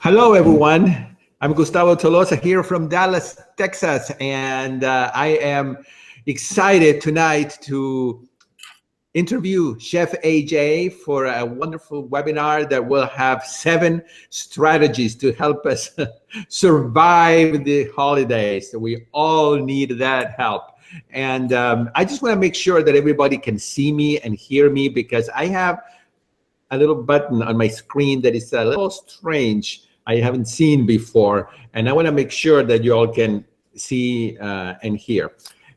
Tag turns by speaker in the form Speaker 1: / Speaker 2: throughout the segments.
Speaker 1: Hello, everyone. I'm Gustavo Tolosa here from Dallas, Texas, and I am excited tonight to interview Chef AJ for a wonderful webinar that will have 7 strategies to help us survive the holidays. We all need that help. And I just want to make sure that everybody can see me and hear me because I have a little button on my screen that is a little strange. I haven't seen before, and I want to make sure that you all can see and hear.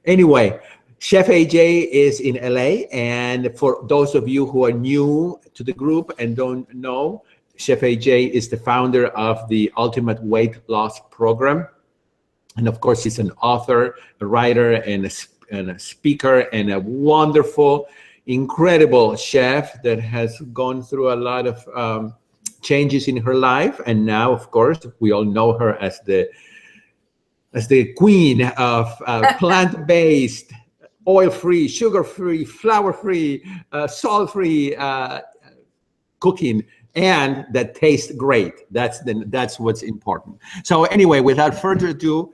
Speaker 1: Anyway, Chef AJ is in LA, and for those of you who are new to the group and don't know, Chef AJ is the founder of the Ultimate Weight Loss Program. And of course, he's an author, a writer, and a speaker, and a wonderful, incredible chef that has gone through a lot of changes in her life. And now, of course, we all know her as the queen of plant-based, oil-free, sugar-free, flour-free, salt-free cooking, and that tastes great. That's what's important. So anyway, without further ado,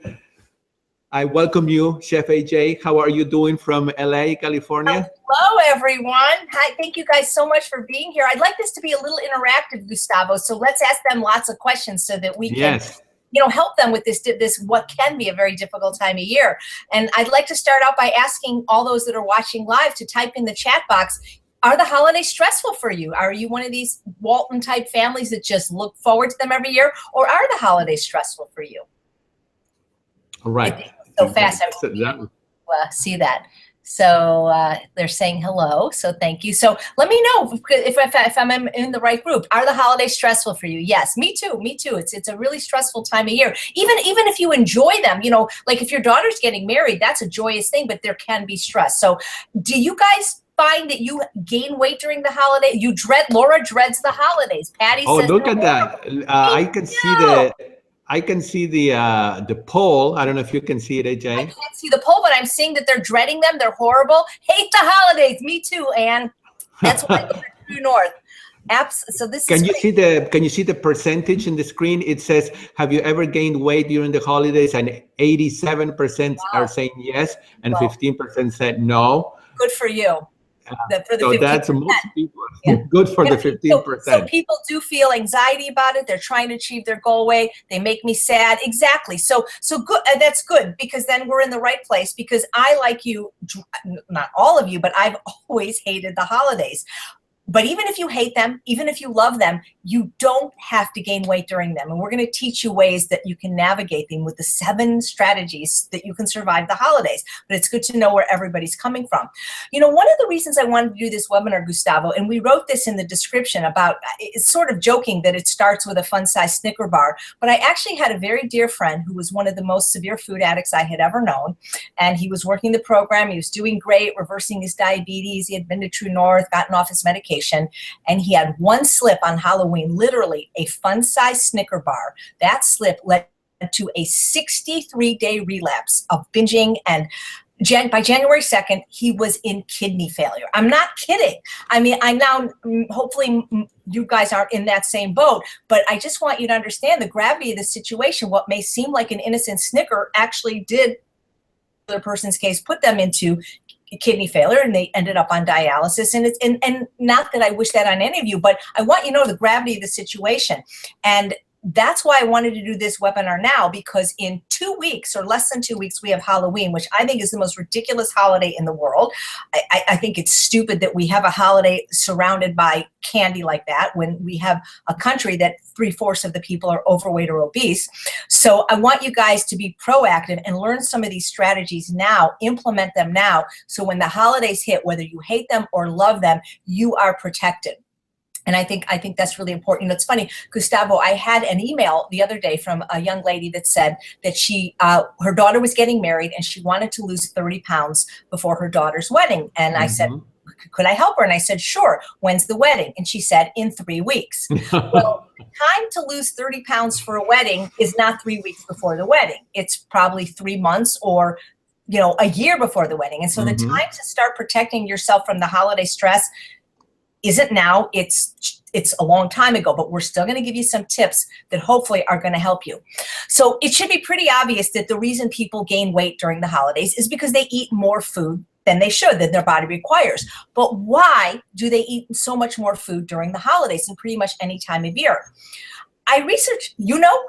Speaker 1: I welcome you, Chef AJ. How are you doing from LA, California?
Speaker 2: Hello, everyone. Hi, thank you guys so much for being here. I'd like this to be a little interactive, Gustavo. So let's ask them lots of questions so that we can, help them with this what can be a very difficult time of year. And I'd like to start out by asking all those that are watching live to type in the chat box. Are the holidays stressful for you? Are you one of these Walton type families that just look forward to them every year, or are the holidays stressful for you?
Speaker 1: All right.
Speaker 2: So fast, I won't see that. So they're saying hello, so thank you. So let me know if I'm in the right group. Are the holidays stressful for you? Yes, me too, me too. It's a really stressful time of year. Even if you enjoy them, like if your daughter's getting married, that's a joyous thing, but there can be stress. So do you guys find that you gain weight during the holiday? Laura dreads the holidays. Patty says,
Speaker 1: look at that. I can see the poll. I don't know if you can see it, AJ.
Speaker 2: I can't see the poll, but I'm seeing that they're dreading them. They're horrible. Hate the holidays. Me too, Anne. That's why I go to True North. So this
Speaker 1: can you see the percentage in the screen? It says, have you ever gained weight during the holidays? And 87% are saying yes, and 15% said no.
Speaker 2: Good for you.
Speaker 1: So that's most people. Yeah. Good for the 15%.
Speaker 2: So people do feel anxiety about it. They're trying to achieve their goal weight. They make me sad. Exactly. So good. That's good, because then we're in the right place, because I, like you, not all of you, but I've always hated the holidays. But even if you hate them, even if you love them, you don't have to gain weight during them. And we're going to teach you ways that you can navigate them with the 7 strategies that you can survive the holidays. But it's good to know where everybody's coming from. One of the reasons I wanted to do this webinar, Gustavo, and we wrote this in the description about, it's sort of joking that it starts with a fun-sized Snicker bar, but I actually had a very dear friend who was one of the most severe food addicts I had ever known. And he was working the program. He was doing great, reversing his diabetes. He had been to True North, gotten off his medication. And he had one slip on Halloween, literally a fun-sized Snicker bar. That slip led to a 63-day relapse of binging, and by January 2nd, he was in kidney failure. I'm not kidding. I mean, hopefully you guys aren't in that same boat, but I just want you to understand the gravity of the situation. What may seem like an innocent Snicker actually did, in the other person's case, put them into kidney failure, and they ended up on dialysis. And not that I wish that on any of you, but I want you to know the gravity of the situation. And that's why I wanted to do this webinar now, because in 2 weeks or less than 2 weeks, we have Halloween, which I think is the most ridiculous holiday in the world. I think it's stupid that we have a holiday surrounded by candy like that when we have a country that 3/4 of the people are overweight or obese. So I want you guys to be proactive and learn some of these strategies now, implement them now, so when the holidays hit, whether you hate them or love them, you are protected. And I think that's really important. It's funny, Gustavo, I had an email the other day from a young lady that said that her daughter was getting married and she wanted to lose 30 pounds before her daughter's wedding. And I said, could I help her? And I said, sure. When's the wedding? And she said, in 3 weeks. Well, the time to lose 30 pounds for a wedding is not 3 weeks before the wedding. It's probably 3 months or a year before the wedding. And so the time to start protecting yourself from the holiday stress isn't now, it's it's a long time ago, but we're still going to give you some tips that hopefully are going to help you. So it should be pretty obvious that the reason people gain weight during the holidays is because they eat more food than they should, that their body requires. But why do they eat so much more food during the holidays and pretty much any time of year? I researched,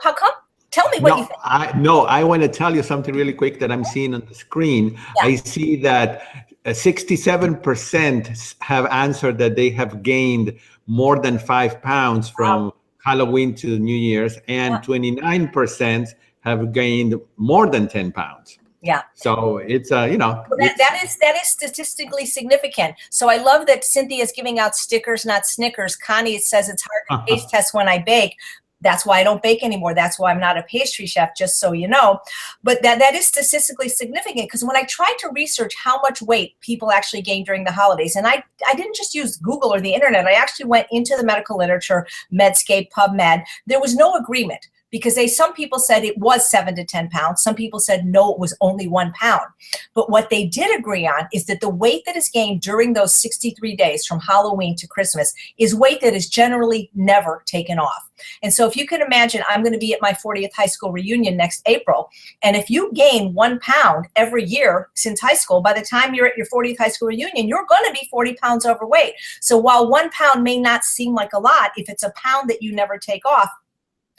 Speaker 2: how come? Tell me what you think.
Speaker 1: I want to tell you something really quick that I'm seeing on the screen. Yeah. I see that 67% have answered that they have gained more than 5 pounds from Halloween to New Year's, and 29% have gained more than 10 pounds.
Speaker 2: Yeah.
Speaker 1: So it's
Speaker 2: that is statistically significant. So I love that Cynthia's giving out stickers, not Snickers. Connie says it's hard to taste test when I bake. That's why I don't bake anymore. That's why I'm not a pastry chef, just so you know. But that is statistically significant, because when I tried to research how much weight people actually gain during the holidays, and I didn't just use Google or the internet, I actually went into the medical literature, Medscape, PubMed. There was no agreement, because some people said it was 7 to 10 pounds. Some people said, no, it was only 1 pound. But what they did agree on is that the weight that is gained during those 63 days from Halloween to Christmas is weight that is generally never taken off. And so if you can imagine, I'm going to be at my 40th high school reunion next April. And if you gain 1 pound every year since high school, by the time you're at your 40th high school reunion, you're going to be 40 pounds overweight. So while 1 pound may not seem like a lot, if it's a pound that you never take off,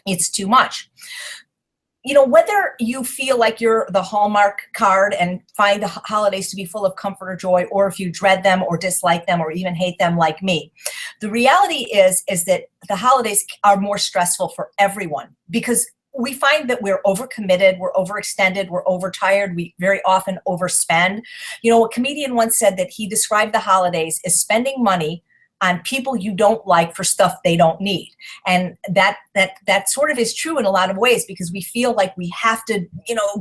Speaker 2: it's too much. Whether you feel like you're the Hallmark card and find the holidays to be full of comfort or joy, or if you dread them or dislike them or even hate them like me, the reality is that the holidays are more stressful for everyone, because we find that we're overcommitted, we're overextended, we're overtired, we very often overspend. A comedian once said that he described the holidays as spending money on people you don't like for stuff they don't need. And that sort of is true in a lot of ways, because we feel like we have to,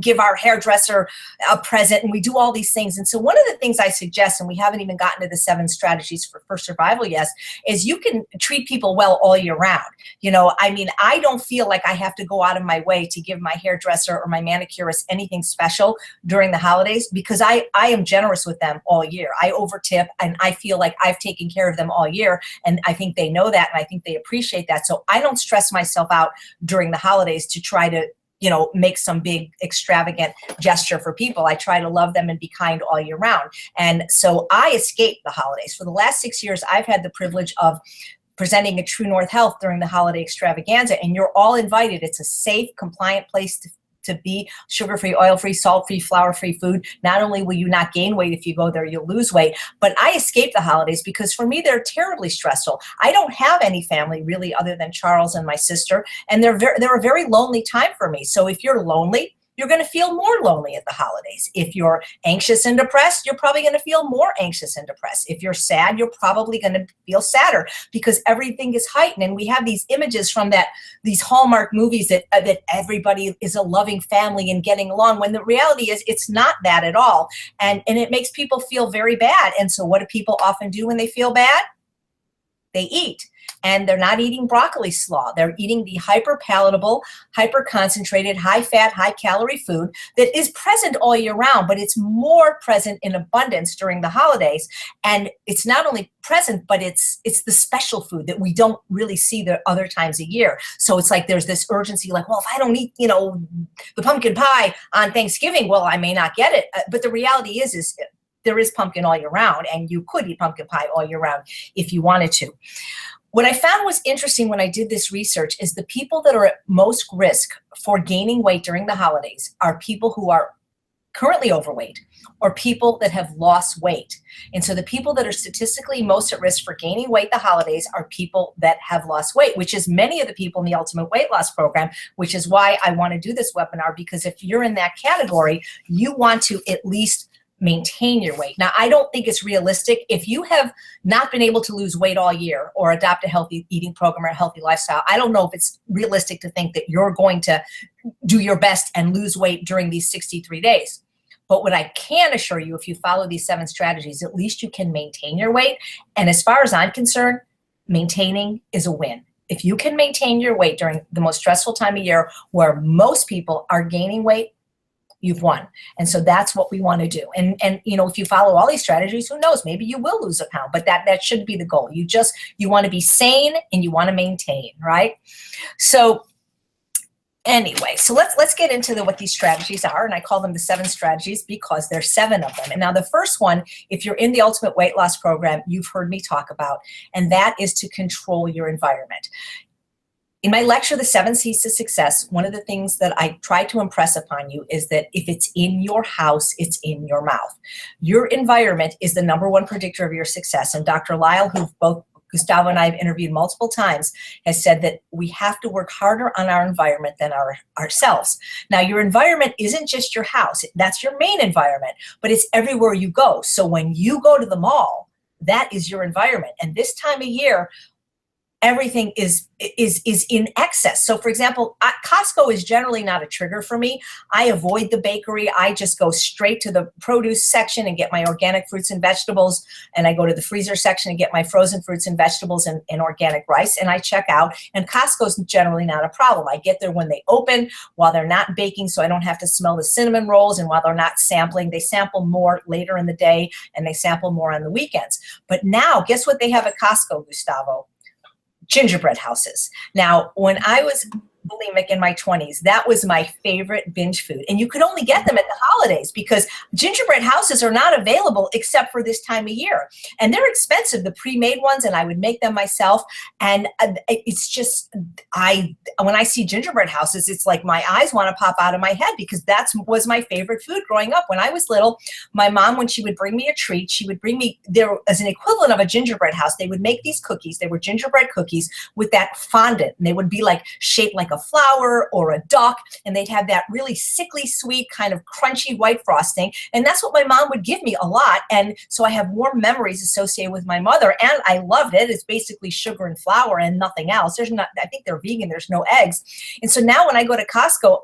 Speaker 2: give our hairdresser a present, and we do all these things. And so one of the things I suggest, and we haven't even gotten to the 7 strategies for survival yet, is you can treat people well all year round. I don't feel like I have to go out of my way to give my hairdresser or my manicurist anything special during the holidays, because I am generous with them all year. I overtip, and I feel like I've taken care of them all year, and I think they know that, and I think they appreciate that. So I don't stress myself out during the holidays to try to make some big extravagant gesture for people. I try to love them and be kind all year round. And so I escape the holidays. For the last 6 years, I've had the privilege of presenting at True North Health during the holiday extravaganza, and you're all invited. It's a safe, compliant place to be. Sugar-free, oil-free, salt-free, flour-free food. Not only will you not gain weight if you go there, you'll lose weight. But I escape the holidays because for me, they're terribly stressful. I don't have any family really other than Charles and my sister, and they're a very lonely time for me. So if you're lonely, you're going to feel more lonely at the holidays. If you're anxious and depressed, you're probably going to feel more anxious and depressed. If you're sad, you're probably going to feel sadder, because everything is heightened. And we have these images from these Hallmark movies that everybody is a loving family and getting along, when the reality is it's not that at all. And it makes people feel very bad. And so what do people often do when they feel bad? They eat. And they're not eating broccoli slaw. They're eating the hyper-palatable, hyper-concentrated, high-fat, high-calorie food that is present all year round, but it's more present in abundance during the holidays. And it's not only present, but it's the special food that we don't really see the other times a year. So it's like there's this urgency, like, well, if I don't eat, the pumpkin pie on Thanksgiving, well, I may not get it. But the reality is there is pumpkin all year round, and you could eat pumpkin pie all year round if you wanted to. What I found was interesting when I did this research is the people that are at most risk for gaining weight during the holidays are people who are currently overweight or people that have lost weight. And so the people that are statistically most at risk for gaining weight the holidays are people that have lost weight, which is many of the people in the Ultimate Weight Loss Program, which is why I want to do this webinar, because if you're in that category, you want to at least maintain your weight. Now, I don't think it's realistic. If you have not been able to lose weight all year or adopt a healthy eating program or a healthy lifestyle, I don't know if it's realistic to think that you're going to do your best and lose weight during these 63 days. But what I can assure you, if you follow these 7 strategies, at least you can maintain your weight. And as far as I'm concerned, maintaining is a win. If you can maintain your weight during the most stressful time of year where most people are gaining weight, you've won. And so that's what we want to do. And if you follow all these strategies, who knows, maybe you will lose a pound, but that should be the goal. You want to be sane and you want to maintain, right? So anyway, so let's get into what these strategies are. And I call them the 7 strategies because there's 7 of them. And now the first one, if you're in the Ultimate Weight Loss Program, you've heard me talk about, and that is to control your environment. In my lecture, The 7 C's to Success, one of the things that I try to impress upon you is that if it's in your house, it's in your mouth. Your environment is the #1 predictor of your success. And Dr. Lyle, who both Gustavo and I have interviewed multiple times, has said that we have to work harder on our environment than ourselves. Now, your environment isn't just your house. That's your main environment, but it's everywhere you go. So when you go to the mall, that is your environment. And this time of year, everything is in excess. So for example, Costco is generally not a trigger for me. I avoid the bakery. I just go straight to the produce section and get my organic fruits and vegetables. And I go to the freezer section and get my frozen fruits and vegetables and organic rice, and I check out. And Costco's generally not a problem. I get there when they open, while they're not baking, so I don't have to smell the cinnamon rolls. And while they're not sampling, they sample more later in the day and they sample more on the weekends. But now, guess what they have at Costco, Gustavo? Gingerbread houses. Now, when I was bulimic in my 20s, that was my favorite binge food. And you could only get them at the holidays because gingerbread houses are not available except for this time of year. And they're expensive, the pre-made ones, and I would make them myself. And it's just, when I see gingerbread houses, it's like my eyes want to pop out of my head because that was my favorite food growing up. When I was little, my mom, when she would bring me a treat, she would bring me, there as an equivalent of a gingerbread house, they would make these cookies. They were gingerbread cookies with that fondant. And they would be like shaped like a flower or a duck, and they'd have that really sickly sweet kind of crunchy white frosting. And that's what my mom would give me a lot. And so I have warm memories associated with my mother, and I loved it. It's basically sugar and flour and nothing else. There's not, I think they're vegan, there's no eggs. And so now when I go to Costco,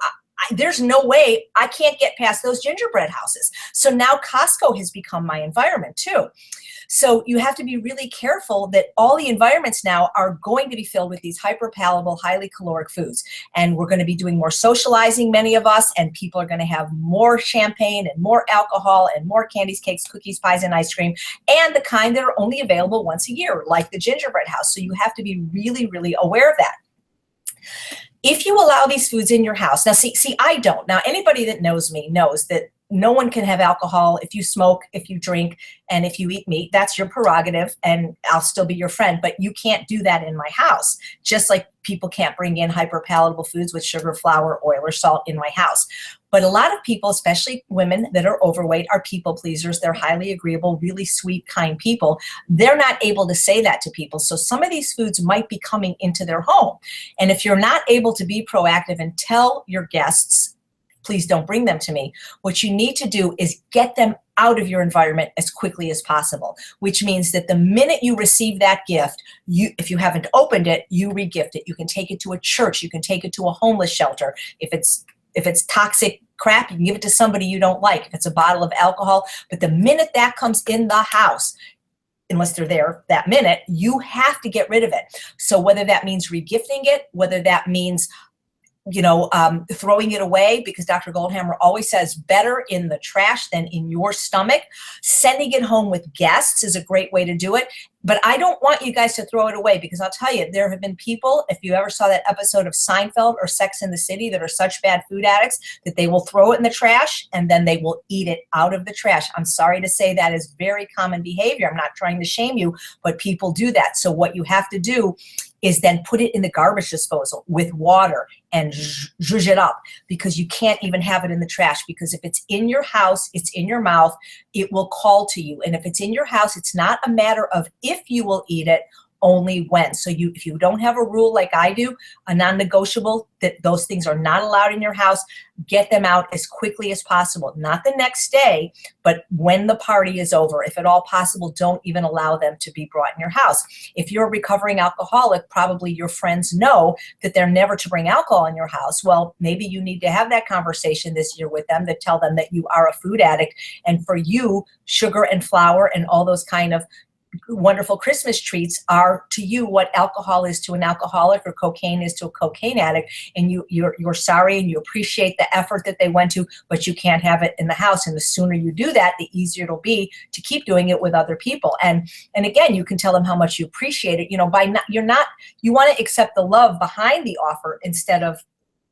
Speaker 2: there's no way I can't get past those gingerbread houses. So now Costco has become my environment too. So you have to be really careful that all the environments now are going to be filled with these hyper-palatable, highly caloric foods. And we're going to be doing more socializing, many of us, and people are going to have more champagne and more alcohol and more candies, cakes, cookies, pies, and ice cream, and the kind that are only available once a year, like the gingerbread house. So you have to be really, really aware of that. If you allow these foods in your house, now see, I don't. Now, anybody that knows me knows that no one can have alcohol if you smoke, if you drink, and if you eat meat. That's your prerogative, and I'll still be your friend. But you can't do that in my house, just like people can't bring in hyper-palatable foods with sugar, flour, oil, or salt in my house. But a lot of people, especially women that are overweight, are people pleasers. They're highly agreeable, really sweet, kind people. They're not able to say that to people. So some of these foods might be coming into their home. And if you're not able to be proactive and tell your guests, please don't bring them to me, what you need to do is get them out of your environment as quickly as possible, which means that the minute you receive that gift, if you haven't opened it, you re-gift it. You can take it to a church. You can take it to a homeless shelter. If it's toxic crap, you can give it to somebody you don't like. If it's a bottle of alcohol, but the minute that comes in the house, unless they're there that minute, you have to get rid of it. So whether that means re-gifting it, whether that means throwing it away, because Dr. Goldhammer always says better in the trash than in your stomach. Sending it home with guests is a great way to do it. But I don't want you guys to throw it away, because I'll tell you, there have been people, if you ever saw that episode of Seinfeld or Sex in the City, that are such bad food addicts that they will throw it in the trash and then they will eat it out of the trash. I'm sorry to say that is very common behavior. I'm not trying to shame you, but people do that. So what you have to do is then put it in the garbage disposal with water and zhuzh it up, because you can't even have it in the trash, because if it's in your house, it's in your mouth, it will call to you. And if it's in your house, it's not a matter of if you will eat it, only when. So if you don't have a rule like I do, a non-negotiable, that those things are not allowed in your house, get them out as quickly as possible. Not the next day, but when the party is over. If at all possible, don't even allow them to be brought in your house. If you're a recovering alcoholic, probably your friends know that they're never to bring alcohol in your house. Well, maybe you need to have that conversation this year with them, to tell them that you are a food addict, and for you, sugar and flour and all those kind of wonderful Christmas treats are to you what alcohol is to an alcoholic or cocaine is to a cocaine addict, and you're sorry and you appreciate the effort that they went to, but you can't have it in the house. And the sooner you do that, the easier it'll be to keep doing it with other people. And again, you can tell them how much you appreciate it. You know, you want to accept the love behind the offer instead of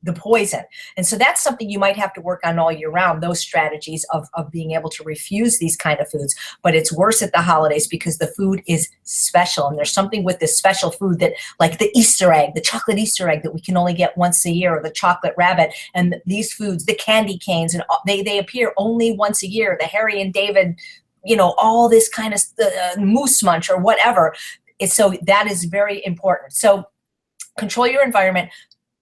Speaker 2: the poison. And so that's something you might have to work on all year round, those strategies of being able to refuse these kind of foods. But it's worse at the holidays because the food is special. And there's something with this special food that, like the Easter egg, the chocolate Easter egg that we can only get once a year, or the chocolate rabbit. And these foods, the candy canes, and they appear only once a year. The Harry and David, you know, all this kind of moose munch or whatever. So that is very important. So control your environment.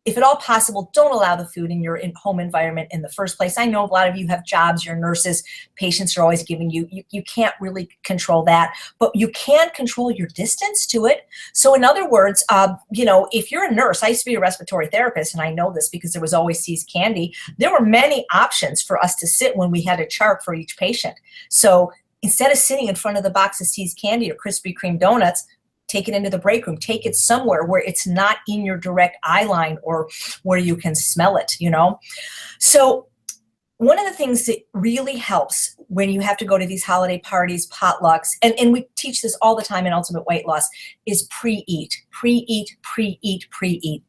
Speaker 2: If at all possible, don't allow the food in your home environment in the first place. I know a lot of you have jobs, you're nurses, patients are always giving you can't really control that, but you can control your distance to it. So in other words, you know, if you're a nurse, I used to be a respiratory therapist, and I know this because there was always See's Candy. There were many options for us to sit when we had a chart for each patient. So instead of sitting in front of the box of See's Candy or Krispy Kreme donuts, take it into the break room, take it somewhere where it's not in your direct eye line or where you can smell it, you know? So one of the things that really helps when you have to go to these holiday parties, potlucks, and we teach this all the time in Ultimate Weight Loss, is pre-eat, pre-eat, pre-eat, pre-eat.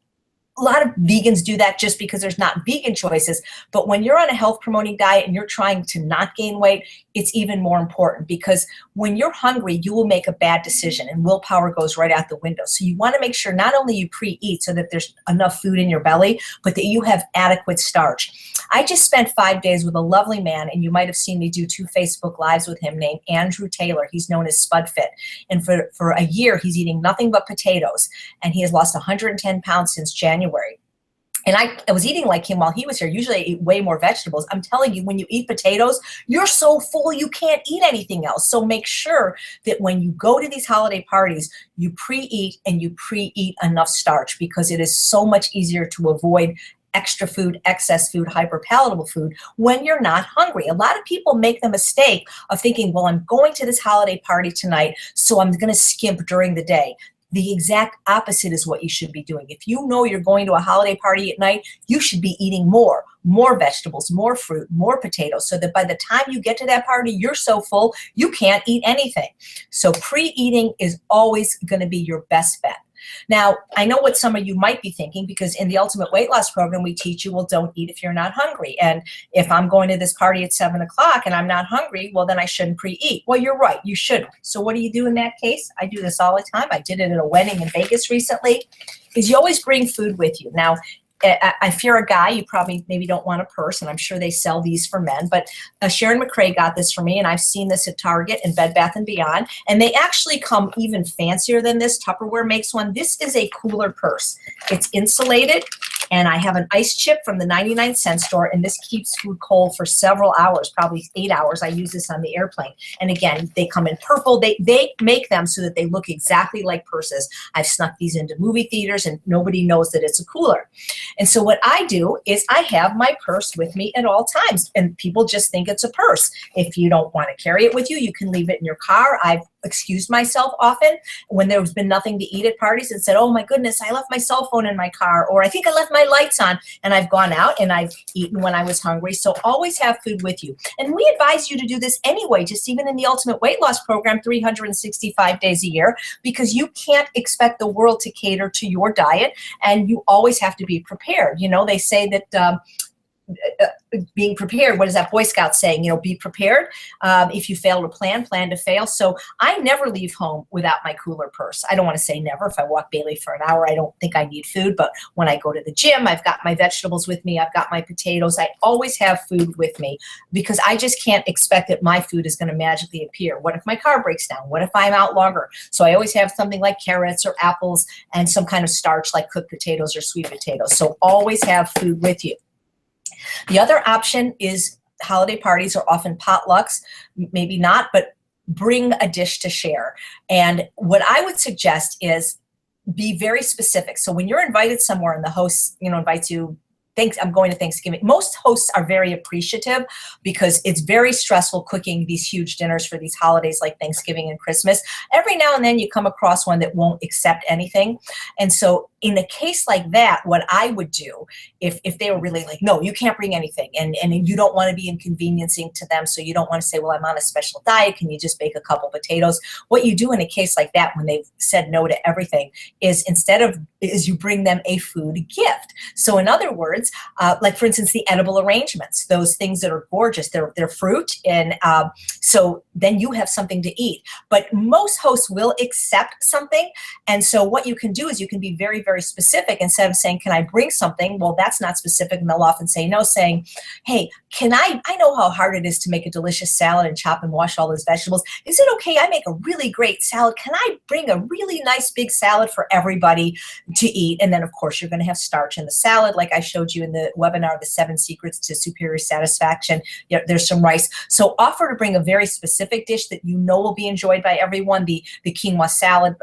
Speaker 2: A lot of vegans do that just because there's not vegan choices. But when you're on a health promoting diet and you're trying to not gain weight, it's even more important, because when you're hungry, you will make a bad decision and willpower goes right out the window. So you want to make sure not only you pre-eat so that there's enough food in your belly, but that you have adequate starch. I just spent 5 days with a lovely man, and you might have seen me do 2 Facebook Lives with him, named Andrew Taylor. He's known as SpudFit. And for a year, he's eating nothing but potatoes. And he has lost 110 pounds since January. And I was eating like him while he was here. Usually I eat way more vegetables. I'm telling you, when you eat potatoes, you're so full you can't eat anything else. So make sure that when you go to these holiday parties, you pre-eat, and you pre-eat enough starch, because it is so much easier to avoid extra food, excess food, hyperpalatable food when you're not hungry. A lot of people make the mistake of thinking, well, I'm going to this holiday party tonight, so I'm going to skimp during the day. The exact opposite is what you should be doing. If you know you're going to a holiday party at night, you should be eating more vegetables, more fruit, more potatoes, so that by the time you get to that party, you're so full, you can't eat anything. So pre-eating is always going to be your best bet. Now, I know what some of you might be thinking, because in the Ultimate Weight Loss program, we teach you, well, don't eat if you're not hungry. And if I'm going to this party at 7 o'clock and I'm not hungry, well, then I shouldn't pre-eat. Well, you're right, you shouldn't. So what do you do in that case? I do this all the time. I did it at a wedding in Vegas recently, is you always bring food with you. Now, if you're a guy, you probably maybe don't want a purse, and I'm sure they sell these for men, but Sharon McRae got this for me, and I've seen this at Target and Bed Bath & Beyond, and they actually come even fancier than this. Tupperware makes one. This is a cooler purse. It's insulated, and I have an ice chip from the 99-cent store, and this keeps food cold for several hours, probably 8 hours. I use this on the airplane. And again, they come in purple. They make them so that they look exactly like purses. I've snuck these into movie theaters, and nobody knows that it's a cooler. And so what I do is I have my purse with me at all times, and people just think it's a purse. If you don't want to carry it with you, you can leave it in your car. I've excused myself often when there's been nothing to eat at parties and said, oh my goodness, I left my cell phone in my car, or I think I left my lights on, and I've gone out and I've eaten when I was hungry. So always have food with you. And we advise you to do this anyway, just even in the Ultimate Weight Loss program, 365 days a year, because you can't expect the world to cater to your diet, and you always have to be prepared. You know, they say that being prepared, what is that Boy Scout saying? You know, be prepared. If you fail to plan to fail. So I never leave home without my cooler purse. I don't want to say never. If I walk Bailey for an hour, I don't think I need food. But when I go to the gym, I've got my vegetables with me. I've got my potatoes. I always have food with me, because I just can't expect that my food is going to magically appear. What if my car breaks down? What if I'm out longer? So I always have something like carrots or apples and some kind of starch like cooked potatoes or sweet potatoes. So always have food with you. The other option is holiday parties are often potlucks, maybe not, but bring a dish to share. And what I would suggest is be very specific. So when you're invited somewhere and the host, you know, invites you I'm going to Thanksgiving. Most hosts are very appreciative because it's very stressful cooking these huge dinners for these holidays like Thanksgiving and Christmas. Every now and then you come across one that won't accept anything. And so in a case like that, what I would do if they were really like, no, you can't bring anything, and you don't want to be inconveniencing to them, so you don't want to say, well, I'm on a special diet, can you just bake a couple potatoes? What you do in a case like that when they've said no to everything is you bring them a food gift. So in other words, like for instance, the edible arrangements, those things that are gorgeous, they're fruit, and so then you have something to eat. But most hosts will accept something, and so what you can do is you can be very, very specific. Instead of saying, can I bring something? Well, that's not specific, and they'll often say no, saying, hey, I know how hard it is to make a delicious salad and chop and wash all those vegetables. Is it okay? I make a really great salad. Can I bring a really nice big salad for everybody to eat? And then of course you're going to have starch in the salad, like I showed you in the webinar, the 7 secrets to superior satisfaction. There's some rice. So offer to bring a very specific dish that you know will be enjoyed by everyone. The quinoa salad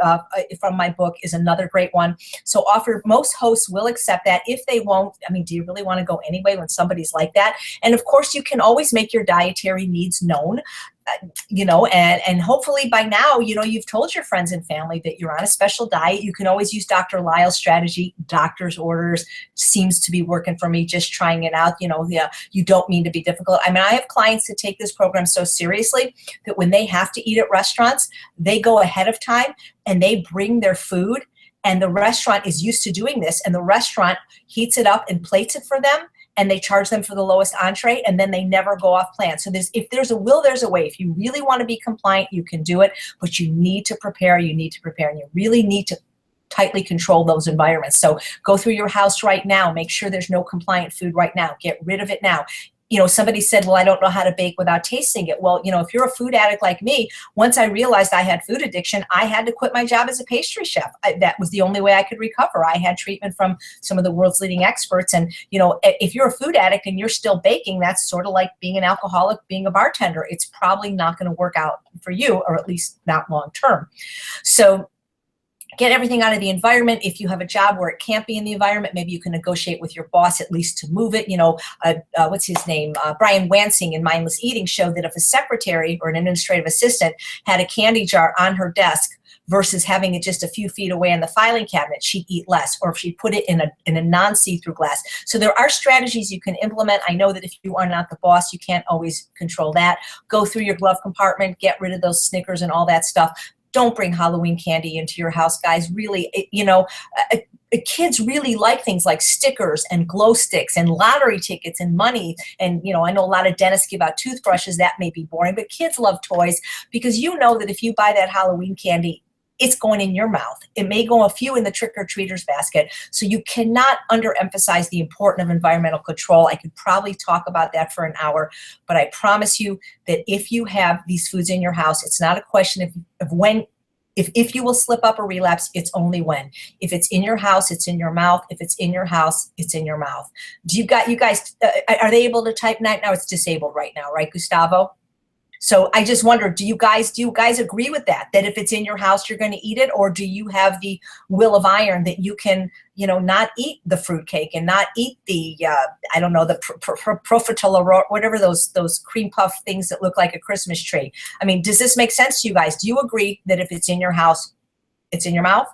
Speaker 2: from my book is another great one. So offer, most hosts will accept that. If they won't, I mean, do you really want to go anyway when somebody's like that? And of course you can always make your dietary needs known. And hopefully by now, you've told your friends and family that you're on a special diet. You can always use Dr. Lyle's strategy. Doctor's orders seems to be working for me, just trying it out. You don't mean to be difficult. I mean, I have clients that take this program so seriously that when they have to eat at restaurants, they go ahead of time and they bring their food, and the restaurant is used to doing this, and the restaurant heats it up and plates it for them, and they charge them for the lowest entree, and then they never go off plan. So if there's a will, there's a way. If you really want to be compliant, you can do it, but you need to prepare, and you really need to tightly control those environments. So go through your house right now, make sure there's no compliant food right now, get rid of it now. Somebody said, well, I don't know how to bake without tasting it. Well, if you're a food addict like me, once I realized I had food addiction, I had to quit my job as a pastry chef. That was the only way I could recover. I had treatment from some of the world's leading experts. And, if you're a food addict and you're still baking, that's sort of like being an alcoholic, being a bartender. It's probably not going to work out for you, or at least not long term. So get everything out of the environment. If you have a job where it can't be in the environment, maybe you can negotiate with your boss at least to move it. What's his name? Brian Wansing in Mindless Eating showed that if a secretary or an administrative assistant had a candy jar on her desk versus having it just a few feet away in the filing cabinet, she'd eat less, or if she put it in a non-see-through glass. So there are strategies you can implement. I know that if you are not the boss, you can't always control that. Go through your glove compartment, get rid of those Snickers and all that stuff. Don't bring Halloween candy into your house, guys. Really, kids really like things like stickers and glow sticks and lottery tickets and money. And, I know a lot of dentists give out toothbrushes. That may be boring, but kids love toys, because that if you buy that Halloween candy, it's going in your mouth. It may go a few in the trick-or-treaters basket. So you cannot underemphasize the importance of environmental control. I could probably talk about that for an hour, but I promise you that if you have these foods in your house, it's not a question of when. If you will slip up or relapse, it's only when. If it's in your house, it's in your mouth. If it's in your house, it's in your mouth. You guys, are they able to type now? It's disabled right now, right, Gustavo? So I just wonder, do you guys agree with that if it's in your house, you're going to eat it? Or do you have the will of iron that you can, not eat the fruitcake and not eat the, the profiterole, whatever those cream puff things that look like a Christmas tree? I mean, does this make sense to you guys? Do you agree that if it's in your house, it's in your mouth?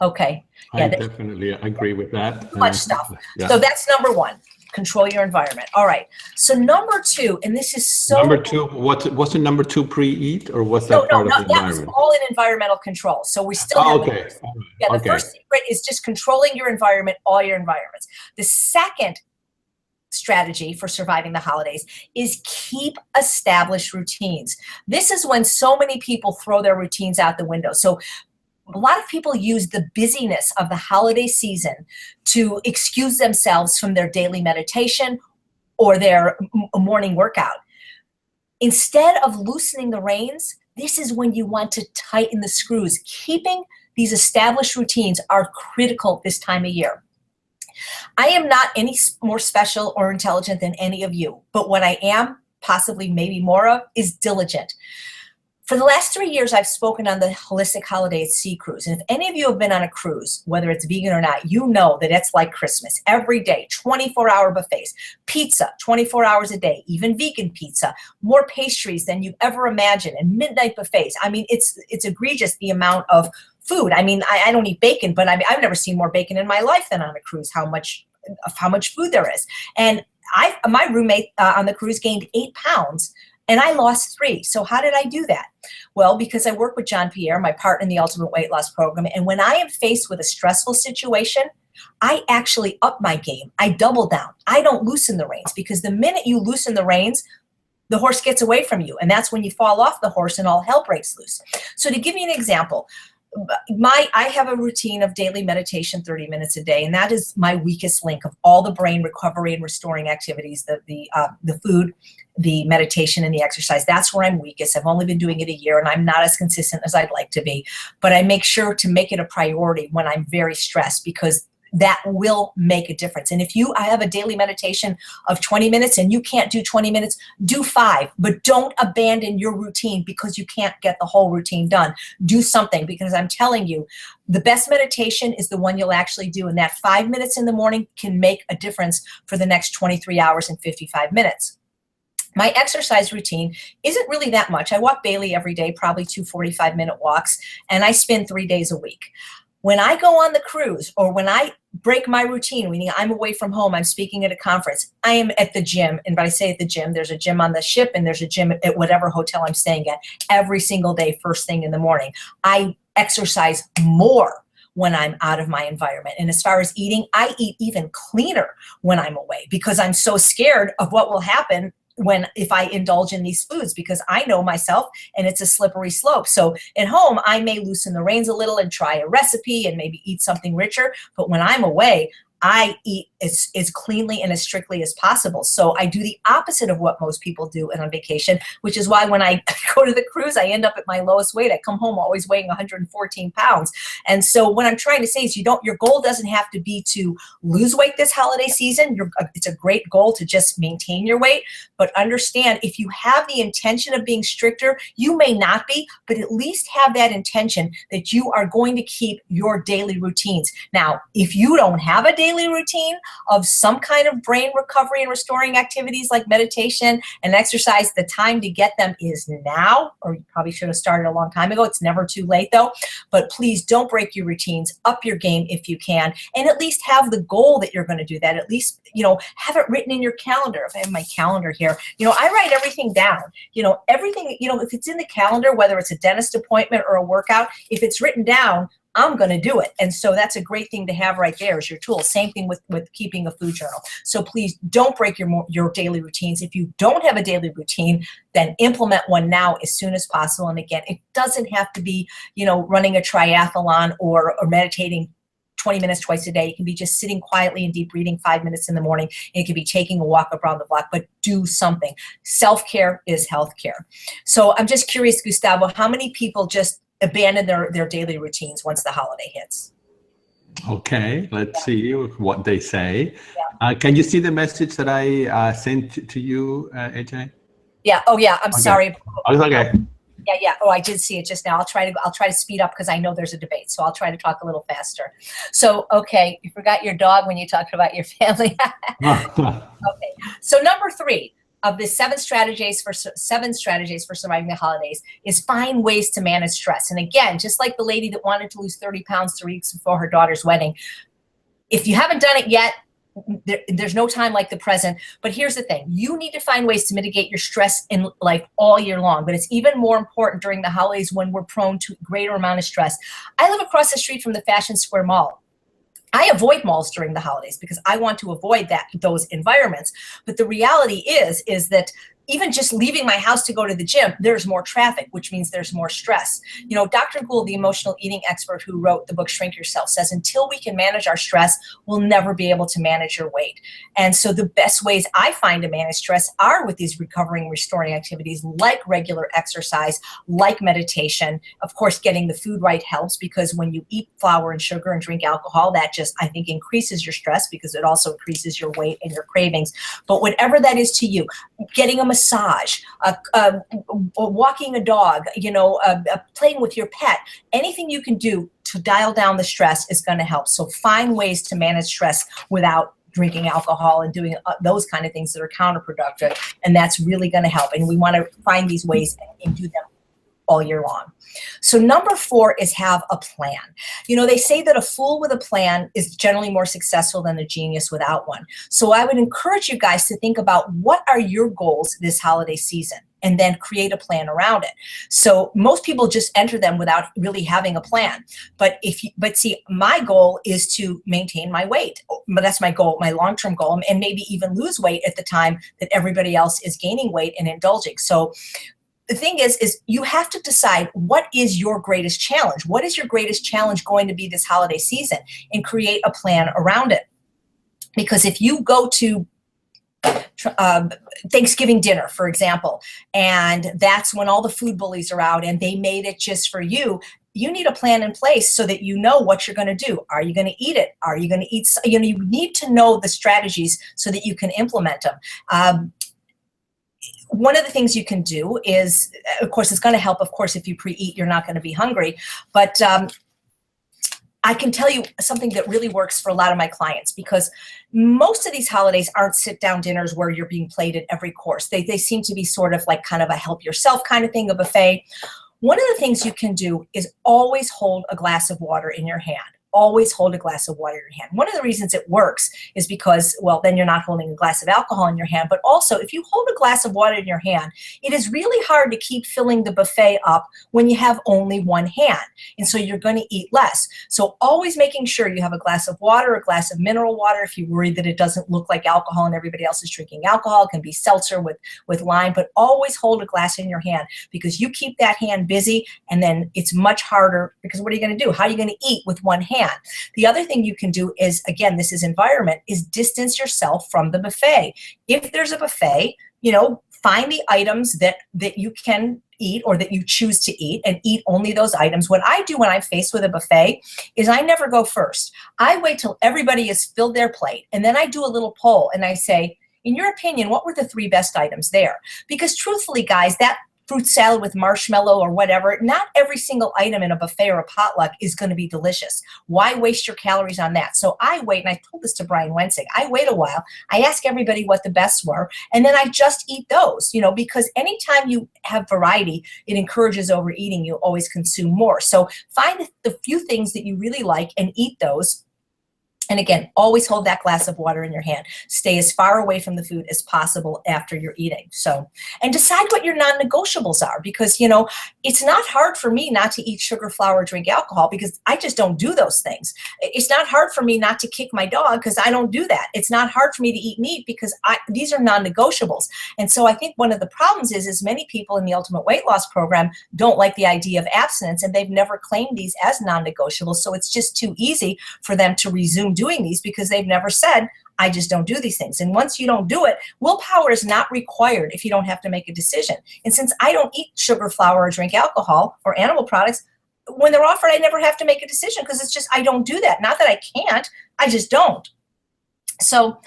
Speaker 2: Okay.
Speaker 3: I definitely agree with that.
Speaker 2: Too much stuff.
Speaker 3: Yeah.
Speaker 2: So that's number one. Control your environment. All right. So number two, and this is so.
Speaker 3: Number two, what's the number two pre-eat, or what's that part of the environment?
Speaker 2: That was all in environmental control. So we still have.
Speaker 3: Okay.
Speaker 2: The first secret is just controlling your environment, all your environments. The second strategy for surviving the holidays is keep established routines. This is when so many people throw their routines out the window. So a lot of people use the busyness of the holiday season to excuse themselves from their daily meditation or their morning workout. Instead of loosening the reins, this is when you want to tighten the screws. Keeping these established routines are critical this time of year. I am not any more special or intelligent than any of you, but what I am, possibly maybe more of, is diligent. For the last 3 years, I've spoken on the Holistic Holiday at Sea Cruise. And if any of you have been on a cruise, whether it's vegan or not, you know that it's like Christmas. Every day, 24-hour buffets, pizza, 24 hours a day, even vegan pizza, more pastries than you've ever imagined, and midnight buffets. I mean, it's egregious, the amount of food. I mean, I don't eat bacon, but I've never seen more bacon in my life than on a cruise, how much food there is. And my roommate on the cruise gained 8 pounds. And I lost 3. So how did I do that? Well, because I work with John Pierre, my partner in the Ultimate Weight Loss Program. And when I am faced with a stressful situation, I actually up my game. I double down. I don't loosen the reins, because the minute you loosen the reins, the horse gets away from you. And that's when you fall off the horse and all hell breaks loose. So to give you an example, I have a routine of daily meditation, 30 minutes a day, and that is my weakest link of all the brain recovery and restoring activities, the food, the meditation, and the exercise. That's where I'm weakest. I've only been doing it a year, and I'm not as consistent as I'd like to be, but I make sure to make it a priority when I'm very stressed, because that will make a difference. And if I have a daily meditation of 20 minutes and you can't do 20 minutes, do 5, but don't abandon your routine because you can't get the whole routine done. Do something, because I'm telling you, the best meditation is the one you'll actually do. And that 5 minutes in the morning can make a difference for the next 23 hours and 55 minutes. My exercise routine isn't really that much. I walk Bailey every day, probably 2 45-minute walks, and I spin 3 days a week. When I go on the cruise, or when I break my routine, meaning I'm away from home, I'm speaking at a conference, I am at the gym. And when I say at the gym, there's a gym on the ship and there's a gym at whatever hotel I'm staying at every single day, first thing in the morning. I exercise more when I'm out of my environment. And as far as eating, I eat even cleaner when I'm away, because I'm so scared of what will happen if I indulge in these foods, because I know myself and it's a slippery slope. So at home, I may loosen the reins a little and try a recipe and maybe eat something richer. But when I'm away, I eat as cleanly and as strictly as possible. So I do the opposite of what most people do on vacation, which is why when I go to the cruise, I end up at my lowest weight. I come home always weighing 114 pounds. And so what I'm trying to say is your goal doesn't have to be to lose weight this holiday season. It's a great goal to just maintain your weight. But understand, if you have the intention of being stricter, you may not be, but at least have that intention that you are going to keep your daily routines. Now, if you don't have a daily routine of some kind of brain recovery and restoring activities like meditation and exercise, the time to get them is now, or you probably should have started a long time ago. It's never too late though. But please don't break your routines, up your game if you can, and at least have the goal that you're going to do that. At least, have it written in your calendar. If I have my calendar here, I write everything down. Everything, if it's in the calendar, whether it's a dentist appointment or a workout, if it's written down, I'm going to do it. And so that's a great thing to have right there as your tool. Same thing with keeping a food journal. So please don't break your daily routines. If you don't have a daily routine, then implement one now as soon as possible. And again, it doesn't have to be, running a triathlon or meditating 20 minutes twice a day. It can be just sitting quietly and deep breathing 5 minutes in the morning. It can be taking a walk around the block, but do something. Self-care is healthcare. So I'm just curious, Gustavo, how many people just abandon their daily routines once the holiday hits?
Speaker 3: Okay, let's see what they say.
Speaker 2: Yeah.
Speaker 3: Can you see the message that I sent to you, AJ?
Speaker 2: Yeah. Oh, yeah. I'm sorry.
Speaker 3: Oh, it's okay.
Speaker 2: Yeah. Oh, I did see it just now. I'll try to speed up because I know there's a debate. So I'll try to talk a little faster. So, okay, you forgot your dog when you talked about your family. Okay. So number 3 of the 7 strategies for surviving the holidays is find ways to manage stress. And again, just like the lady that wanted to lose 30 pounds 3 weeks before her daughter's wedding, if you haven't done it yet, there's no time like the present. But here's the thing. You need to find ways to mitigate your stress in life all year long. But it's even more important during the holidays when we're prone to a greater amount of stress. I live across the street from the Fashion Square Mall. I avoid malls during the holidays because I want to avoid those environments. But the reality is that even just leaving my house to go to the gym, there's more traffic, which means there's more stress. Dr. Gould, the emotional eating expert who wrote the book Shrink Yourself, says until we can manage our stress, we'll never be able to manage your weight. And so the best ways I find to manage stress are with these recovering, restoring activities like regular exercise, like meditation. Of course, getting the food right helps, because when you eat flour and sugar and drink alcohol, that just, I think, increases your stress because it also increases your weight and your cravings. But whatever that is to you, getting a massage, walking a dog, playing with your pet. Anything you can do to dial down the stress is going to help. So find ways to manage stress without drinking alcohol and doing those kind of things that are counterproductive. And that's really going to help. And we want to find these ways and do them all year long. So number 4 is have a plan. They say that a fool with a plan is generally more successful than a genius without one. So I would encourage you guys to think about what are your goals this holiday season, and then create a plan around it. So most people just enter them without really having a plan. But see, my goal is to maintain my weight. But that's my goal, my long-term goal, and maybe even lose weight at the time that everybody else is gaining weight and indulging. So the thing is you have to decide what is your greatest challenge. What is your greatest challenge going to be this holiday season, and create a plan around it. Because if you go to Thanksgiving dinner, for example, and that's when all the food bullies are out and they made it just for you, you need a plan in place so that you know what you're going to do. Are you going to eat it? Are you going to eat? You need to know the strategies so that you can implement them. One of the things you can do is, of course, it's going to help, of course, if you pre-eat, you're not going to be hungry. But I can tell you something that really works for a lot of my clients, because most of these holidays aren't sit-down dinners where you're being plated every course. They seem to be sort of like kind of a help yourself kind of thing, a buffet. One of the things you can do is always hold a glass of water in your hand. Always hold a glass of water in your hand. One of the reasons it works is because, well, then you're not holding a glass of alcohol in your hand, but also if you hold a glass of water in your hand, it is really hard to keep filling the buffet up when you have only one hand. And so you're going to eat less. So always making sure you have a glass of water, a glass of mineral water. If you're worried that it doesn't look like alcohol and everybody else is drinking alcohol, it can be seltzer with lime, but always hold a glass in your hand, because you keep that hand busy and then it's much harder, because what are you going to do? How are you going to eat with one hand? The other thing you can do is, again, this is environment, is distance yourself from the buffet. If there's a buffet, find the items that you can eat or that you choose to eat, and eat only those items. What I do when I'm faced with a buffet is I never go first. I wait till everybody has filled their plate, and then I do a little poll and I say, in your opinion, what were the 3 best items there? Because truthfully, guys, that fruit salad with marshmallow or whatever, not every single item in a buffet or a potluck is going to be delicious. Why waste your calories on that? So I wait, and I told this to Brian Wensing, I wait a while, I ask everybody what the best were, and then I just eat those, because anytime you have variety, it encourages overeating. You always consume more. So find the few things that you really like and eat those. And again, always hold that glass of water in your hand. Stay as far away from the food as possible after you're eating. So, and decide what your non-negotiables are, because, it's not hard for me not to eat sugar, flour, drink alcohol, because I just don't do those things. It's not hard for me not to kick my dog, because I don't do that. It's not hard for me to eat meat, because these are non-negotiables. And so I think one of the problems is many people in the Ultimate Weight Loss Program don't like the idea of abstinence, and they've never claimed these as non-negotiables. So it's just too easy for them to resume doing these, because they've never said, I just don't do these things. And once you don't do it, willpower is not required if you don't have to make a decision. And since I don't eat sugar, flour, or drink alcohol or animal products, when they're offered, I never have to make a decision, because it's just, I don't do that. Not that I can't, I just don't. So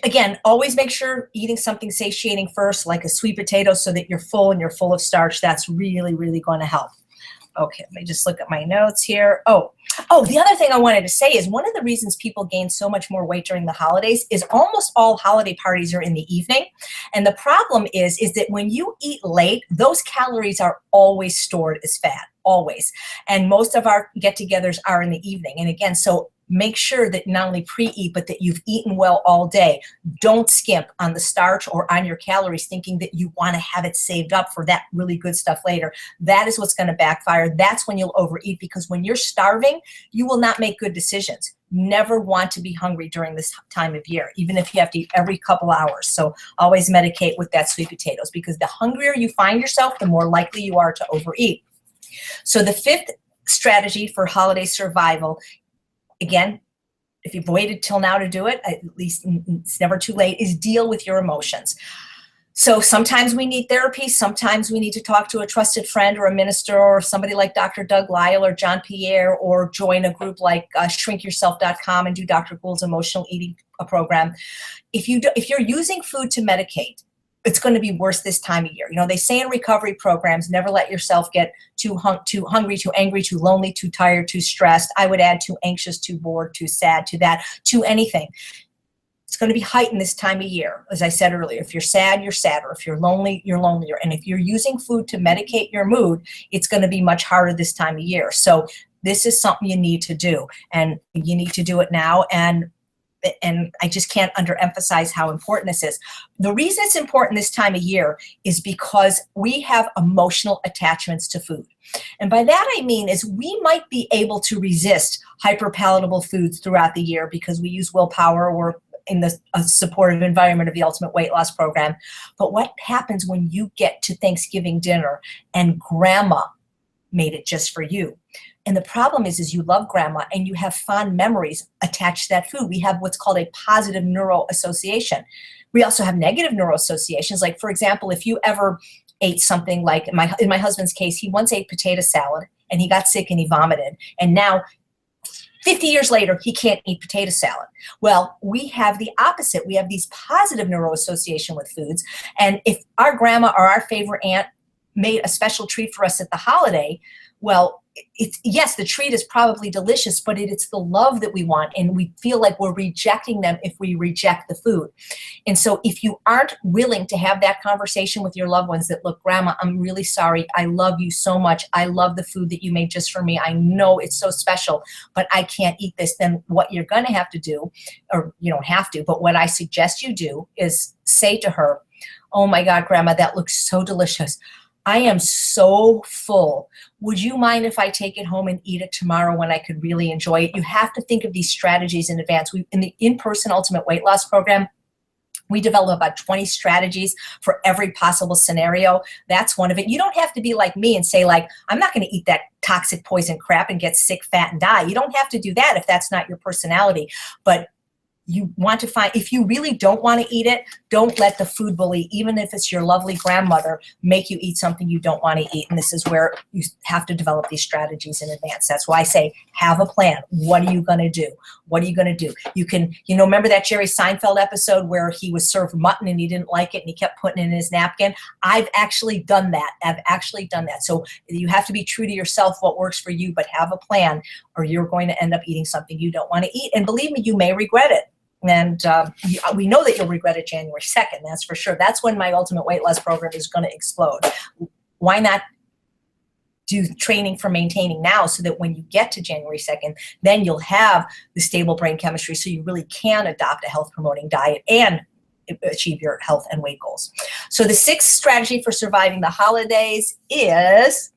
Speaker 2: again, always make sure eating something satiating first, like a sweet potato, so that you're full and you're full of starch. That's really, really going to help. Okay, let me just look at my notes here. Oh, the other thing I wanted to say is one of the reasons people gain so much more weight during the holidays is almost all holiday parties are in the evening. And the problem is that when you eat late, those calories are always stored as fat, always. And most of our get-togethers are in the evening. And again, so make sure that not only pre-eat, but that you've eaten well all day. Don't skimp on the starch or on your calories thinking that you want to have it saved up for that really good stuff later. That is what's going to backfire. That's when you'll overeat, because when you're starving, you will not make good decisions. Never want to be hungry during this time of year, even if you have to eat every couple hours. So always medicate with that sweet potatoes, because the hungrier you find yourself, the more likely you are to overeat. So the 5th strategy for holiday survival, again, if you've waited till now to do it, at least it's never too late, is deal with your emotions. So sometimes we need therapy. Sometimes we need to talk to a trusted friend or a minister or somebody like Dr. Doug Lyle or John Pierre, or join a group like shrinkyourself.com and do Dr. Gould's emotional eating program. If you're using food to medicate, it's going to be worse this time of year. You know, they say in recovery programs, never let yourself get too hungry, too angry, too lonely, too tired, too stressed. I would add too anxious, too bored, too sad, to that, to anything. It's going to be heightened this time of year. As I said earlier, if you're sad, you're sadder. If you're lonely, you're lonelier. And if you're using food to medicate your mood, it's going to be much harder this time of year. So this is something you need to do, and you need to do it now. And I just can't underemphasize how important this is. The reason it's important this time of year is because we have emotional attachments to food. And by that I mean is we might be able to resist hyperpalatable foods throughout the year because we use willpower or in the supportive environment of the Ultimate Weight Loss Program. But what happens when you get to Thanksgiving dinner and grandma made it just for you? And the problem is you love grandma and you have fond memories attached to that food. We have what's called a positive neuroassociation. We also have negative neuroassociations. Like, for example, if you ever ate something like, in my husband's case, he once ate potato salad and he got sick and he vomited. And now 50 years later, he can't eat potato salad. Well, we have the opposite. We have these positive neuroassociation with foods. And if our grandma or our favorite aunt made a special treat for us at the holiday, well, yes, the treat is probably delicious, but it's the love that we want, and we feel like we're rejecting them if we reject the food. And so if you aren't willing to have that conversation with your loved ones that, look, grandma, I'm really sorry. I love you so much. I love the food that you made just for me. I know it's so special, but I can't eat this. Then what you're going to have to do, or you don't have to, but what I suggest you do is say to her, oh my God, grandma, that looks so delicious. I am so full. Would you mind if I take it home and eat it tomorrow when I could really enjoy it? You have to think of these strategies in advance. In the in-person Ultimate Weight Loss Program, we develop about 20 strategies for every possible scenario. That's one of it. You don't have to be like me and say, like, I'm not going to eat that toxic poison crap and get sick, fat, and die. You don't have to do that if that's not your personality. But you want to find, if you really don't want to eat it, don't let the food bully, even if it's your lovely grandmother, make you eat something you don't want to eat. And this is where you have to develop these strategies in advance. That's why I say, have a plan. What are you going to do? What are you going to do? You can, remember that Jerry Seinfeld episode where he was served mutton and he didn't like it and he kept putting it in his napkin? I've actually done that. So you have to be true to yourself, what works for you, but have a plan, or you're going to end up eating something you don't want to eat. And believe me, you may regret it. And we know that you'll regret it January 2nd, that's for sure. That's when my Ultimate Weight Loss Program is going to explode. Why not do training for maintaining now, so that when you get to January 2nd, then you'll have the stable brain chemistry so you really can adopt a health-promoting diet and achieve your health and weight goals. So the sixth strategy for surviving the holidays is,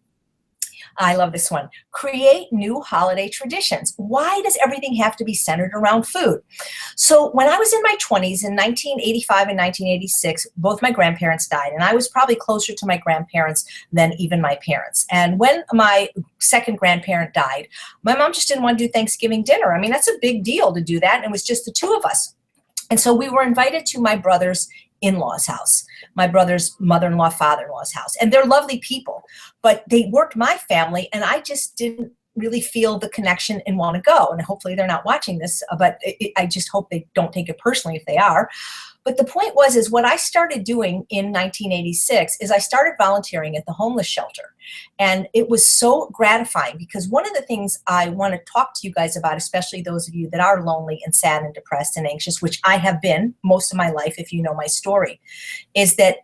Speaker 2: I love this one, create new holiday traditions. Why does everything have to be centered around food? So when I was in my 20s, in 1985 and 1986, both my grandparents died, and I was probably closer to my grandparents than even my parents. And when my second grandparent died, my mom just didn't want to do Thanksgiving dinner. I mean, that's a big deal to do that, and it was just the two of us. And so we were invited to my brother's in-law's house, my brother's mother-in-law, father-in-law's house. And they're lovely people, but they weren't my family, and I just didn't really feel the connection and want to go. And hopefully they're not watching this, but I just hope they don't take it personally if they are. But the point is what I started doing in 1986 is I started volunteering at the homeless shelter. And it was so gratifying, because one of the things I want to talk to you guys about, especially those of you that are lonely and sad and depressed and anxious, which I have been most of my life if you know my story, is that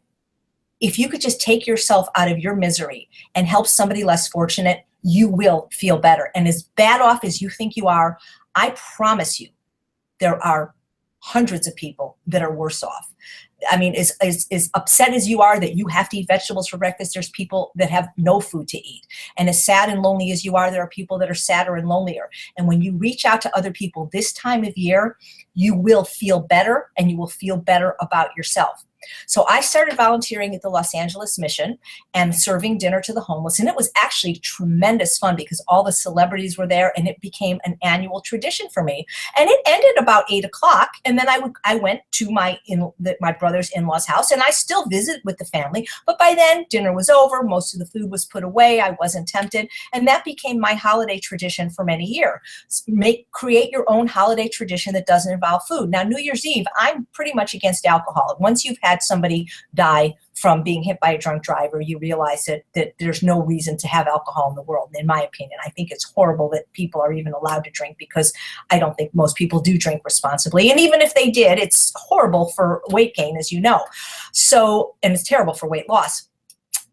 Speaker 2: if you could just take yourself out of your misery and help somebody less fortunate, you will feel better. And as bad off as you think you are, I promise you, there are hundreds of people that are worse off. I mean, as upset as you are that you have to eat vegetables for breakfast, there's people that have no food to eat. And as sad and lonely as you are, there are people that are sadder and lonelier. And when you reach out to other people this time of year, you will feel better, and you will feel better about yourself. So I started volunteering at the Los Angeles Mission and serving dinner to the homeless. And it was actually tremendous fun, because all the celebrities were there, and it became an annual tradition for me. And it ended about 8 o'clock. And then I went to my brother's in-laws house, and I still visited with the family. But by then dinner was over. Most of the food was put away. I wasn't tempted. And that became my holiday tradition for many years. Create your own holiday tradition that doesn't involve food. Now, New Year's Eve, I'm pretty much against alcohol. Once you've had had somebody die from being hit by a drunk driver, you realize that there's no reason to have alcohol in the world, in my opinion. I think it's horrible that people are even allowed to drink, because I don't think most people do drink responsibly. And even if they did, it's horrible for weight gain, as you know. So, and it's terrible for weight loss.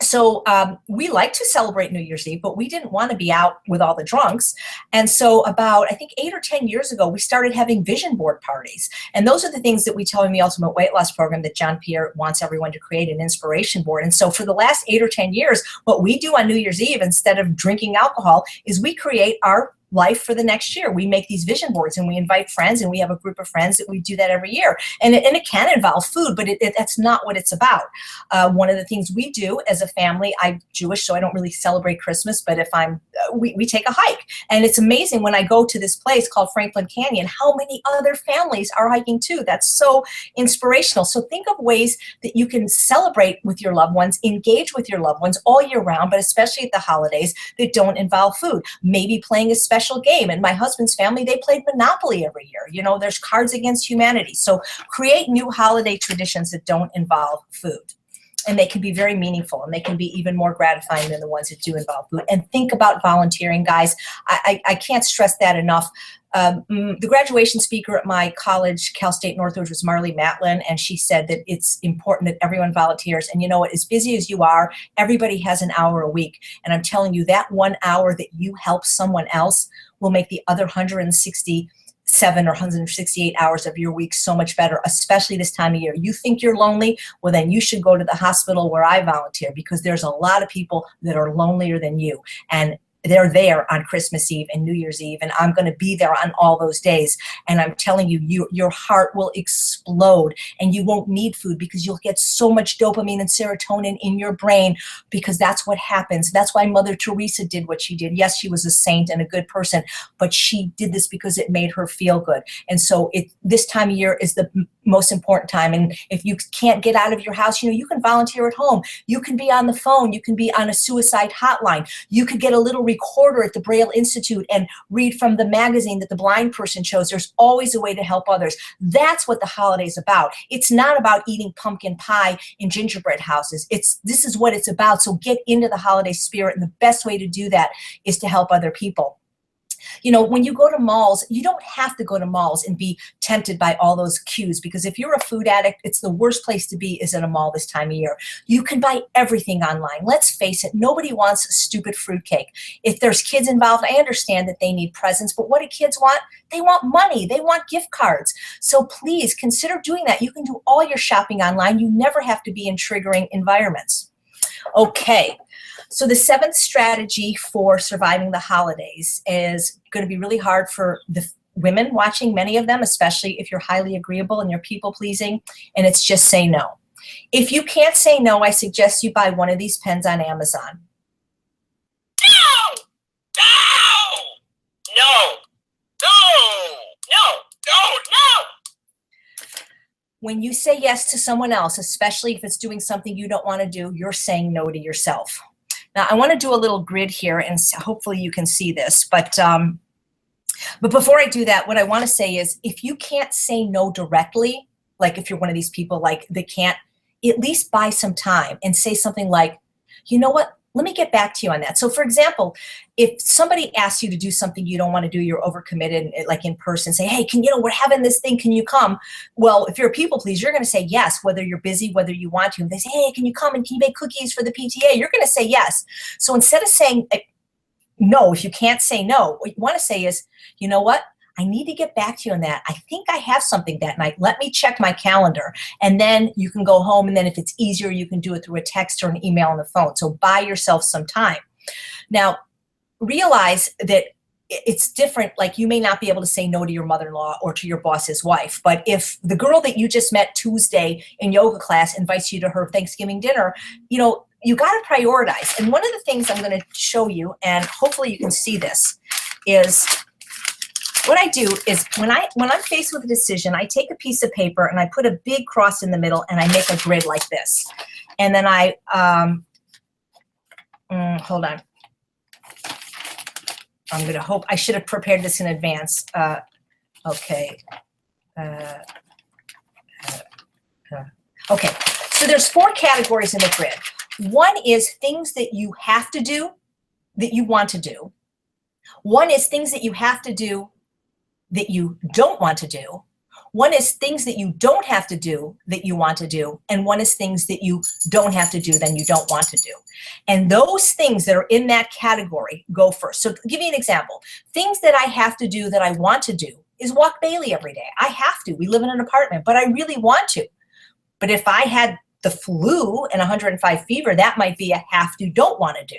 Speaker 2: So we like to celebrate New Year's Eve, but we didn't want to be out with all the drunks. And so about, I think 8 or 10 years ago, we started having vision board parties. And those are the things that we tell in the Ultimate Weight Loss Program, that John Pierre wants everyone to create an inspiration board. And so for the last 8 or 10 years, what we do on New Year's Eve, instead of drinking alcohol, is we create our life for the next year. We make these vision boards and we invite friends, and we have a group of friends that we do that every year. And it can involve food, but that's not what it's about. One of the things we do as a family, I'm Jewish, so I don't really celebrate Christmas, but if we take a hike. And it's amazing when I go to this place called Franklin Canyon, how many other families are hiking too. That's so inspirational. So think of ways that you can celebrate with your loved ones, engage with your loved ones all year round, but especially at the holidays, that don't involve food. Maybe playing a special game. And my husband's family, they played Monopoly every year. You know, there's Cards Against Humanity. So create new holiday traditions that don't involve food. And they can be very meaningful, and they can be even more gratifying than the ones that do involve food. And think about volunteering, guys. I can't stress that enough. The graduation speaker at my college, Cal State Northridge, was Marlee Matlin, and she said that it's important that everyone volunteers. And you know what, as busy as you are, everybody has an hour a week. And I'm telling you, that 1 hour that you help someone else will make the other 167 or 168 hours of your week so much better, especially this time of year. You think you're lonely? Well, then you should go to the hospital where I volunteer, because there's a lot of people that are lonelier than you. And they're there on Christmas Eve and New Year's Eve, and I'm going to be there on all those days. And I'm telling you, your heart will explode, and you won't need food, because you'll get so much dopamine and serotonin in your brain, because that's what happens. That's why Mother Teresa did what she did. Yes, she was a saint and a good person, but she did this because it made her feel good. And so this time of year is the most important time. And if you can't get out of your house, you can volunteer at home. You can be on the phone. You can be on a suicide hotline. You could get a little recorder at the Braille Institute and read from the magazine that the blind person chose. There's always a way to help others. That's what the holiday's about. It's not about eating pumpkin pie in gingerbread houses. This is what it's about. So get into the holiday spirit, and the best way to do that is to help other people. When you go to malls, you don't have to go to malls and be tempted by all those cues, because if you're a food addict, it's the worst place to be is in a mall this time of year. You can buy everything online. Let's face it, nobody wants a stupid fruitcake. If there's kids involved, I understand that they need presents, but what do kids want? They want money. They want gift cards. So please consider doing that. You can do all your shopping online. You never have to be in triggering environments. Okay. So the 7th strategy for surviving the holidays is going to be really hard for the women watching, many of them, especially if you're highly agreeable and you're people pleasing, and it's just say no. If you can't say no, I suggest you buy one of these pens on Amazon.
Speaker 4: No! No! No! No! No! No! No!
Speaker 2: When you say yes to someone else, especially if it's doing something you don't want to do, you're saying no to yourself. Now, I want to do a little grid here, and hopefully you can see this. But before I do that, what I want to say is, if you can't say no directly, like if you're one of these people that can't, at least buy some time and say something like, you know what, let me get back to you on that. So for example, if somebody asks you to do something you don't want to do, you're overcommitted, like in person, say, hey, we're having this thing, can you come? Well, if you're a people pleaser, you're going to say yes, whether you're busy, whether you want to. If they say, hey, can you come and can you make cookies for the PTA? You're going to say yes. So instead of saying no, if you can't say no, what you want to say is, you know what? I need to get back to you on that. I think I have something that night. Let me check my calendar. And then you can go home. And then if it's easier, you can do it through a text or an email on the phone. So buy yourself some time. Now, realize that it's different. Like, you may not be able to say no to your mother-in-law or to your boss's wife. But if the girl that you just met Tuesday in yoga class invites you to her Thanksgiving dinner, you got to prioritize. And one of the things I'm going to show you, and hopefully you can see this, is what I do is when I'm faced with a decision, I take a piece of paper and I put a big cross in the middle and I make a grid like this. And then I, hold on. I'm going to hope, I should have prepared this in advance. Okay. Okay, so there's 4 categories in the grid. One is things that you have to do, that you want to do. One is things that you have to do that you don't want to do. One is things that you don't have to do that you want to do. And one is things that you don't have to do then you don't want to do. And those things that are in that category go first. So give you an example. Things that I have to do that I want to do is walk Bailey every day. I have to. We live in an apartment, but I really want to. But if I had the flu and 105 fever, that might be a have to, don't want to do.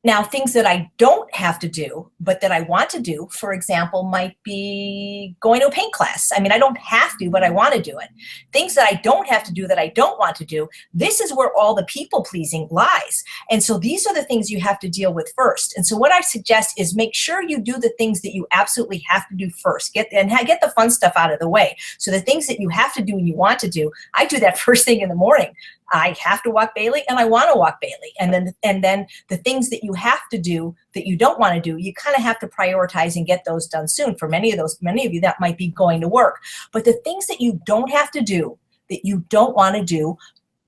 Speaker 2: Now, things that I don't have to do, but that I want to do, for example, might be going to a paint class. I mean, I don't have to, but I want to do it. Things that I don't have to do that I don't want to do, this is where all the people pleasing lies. And so these are the things you have to deal with first. And so what I suggest is make sure you do the things that you absolutely have to do first. Get the fun stuff out of the way. So the things that you have to do and you want to do, I do that first thing in the morning. I have to walk Bailey and I want to walk Bailey. And then the things that you have to do that you don't want to do, you kind of have to prioritize and get those done soon. For many of you, that might be going to work. But the things that you don't have to do, that you don't want to do,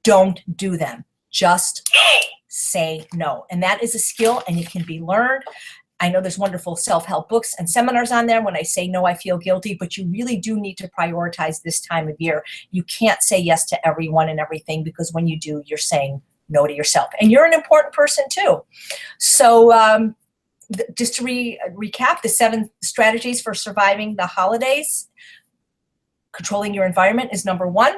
Speaker 2: don't do them. Just say no. And that is a skill and it can be learned. I know there's wonderful self-help books and seminars on there. When I say no, I feel guilty, but you really do need to prioritize this time of year. You can't say yes to everyone and everything, because when you do, you're saying no to yourself. And you're an important person too. So just to recap, the 7 strategies for surviving the holidays. Controlling your environment is number 1.